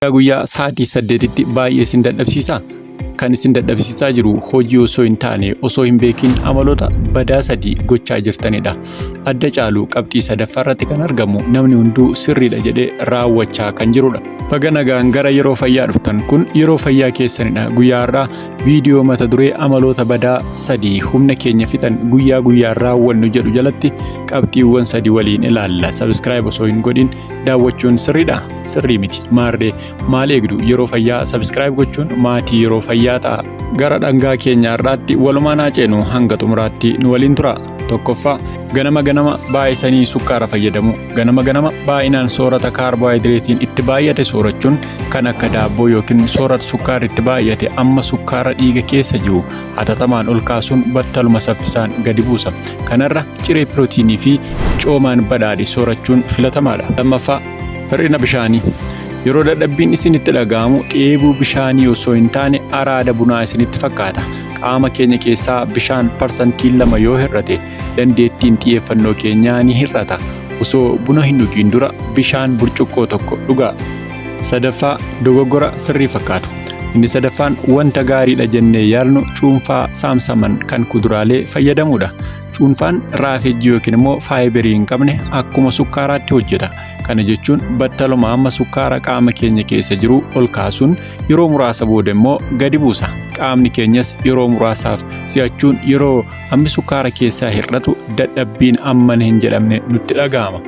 Guyyaa sa'aatii 8tti baay'ee isin dadhabsiisa. Kan isin dadhabsiisaa jiru hojii osoo hin taane osoo hin beekin amaloota badaa sadii gochaa jirtanidha. Adda caalu qabxii sadaffaarratti kan argamu namni hunduu sirriidha jedhee raawwachaa kan jirudha. Baga nagaan gara yeroo fayyaa dhuftan. Kun yeroo fayyaa keessanidha. Guyyaa irraa viidiyoo mata duree amaloota badaa sadii humna keenya fixan guyyaa guyyaan raawwannu jedhu jalatti qabxiiwwan sadii waliin ilaalla. Subscribe osoo hin godhin daawwachuun sirriidha? Sirrii miti. Maarree maal eegdu? Yeroo fayyaa subscribe gochuun maatii yeroo fayyaa ta'a. Gara dhangaa keenya irraatti walumaan haa ceenu hanga xumuraatti nu waliin tura. Tokkoffaa ganama baay'isanii sukkaara fayyadamu. Ganama baay'inaan soorata kaarboohayidireetiin itti baay'ate soorachuun kan akka daabboo yookiin soorata sukkaara itti baay'ate amma sukkaara dhiiga keessa jiru hatattamaan ol kaasuun battaluma saffisaan gadi buusa. Kanarra ciree pirootiinii fi coomaan badhaadhe soorachuun filatamaadha. Lammaffaa hir'ina bishaanii. Yeroo dadhabbiin isinitti dhaga'amu dheebuu bishaanii osoo hin taane araada bunaa isinitti fakkaata. Qaama keenya keessaa bishaan parsantiin 2 yoo hir'ate dandeettiin xiyyeeffannoo keenyaa ni hir'ata. Osoo buna hin dhugiin dura bishaan burcuqqoo tokko dhugaa. Sadaffaa dogoggora sirrii fakkaatu. Inni sadaffaan wanta gaariidha jennee yaalnu cuunfaa saamsaman kan kuduraalee fayyadamuudha. Cuunfaan raafejjii yookiin immoo faayibarii hin qabne akkuma sukkaaraatti hojjeta. Kana jechuun battaluma amma sukkaara qaama keenya keessa jiru ol kaasuun yeroo muraasa booda immoo gadi buusa. Qaamni keenyas yeroo muraasaaf si'achuun yeroo hammi sukkaara keessaa hir'atu dadhabbiin amman hin jedhamne nutti dhaga'ama.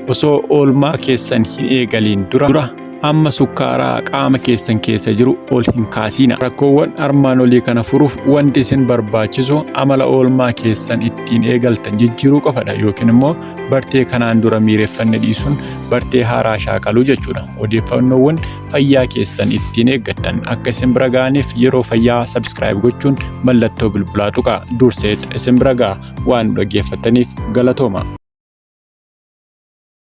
Osoo oolmaa keessan hin eegaliin dura amma sukkaaraa qaama keessan keessa jiru ol hin kaasina. Rakkoowwan armaan olii kana furuuf wanti isin barbaachisu amala oolmaa keessan ittiin eegaltan jijjiiruu qofadha yookiin immoo bartee kanaan dura miireffanne dhiisuun bartee haaraa shaakaluu jechuudha. Odeeffannoowwan fayyaa keessan ittiin eeggattan akka isin bira ga'aniif yeroo fayyaa subscribe gochuun mallattoo bilbilaa tuqaa. Durseet isin bira ga'a waan dhaggeeffataniif galatooma.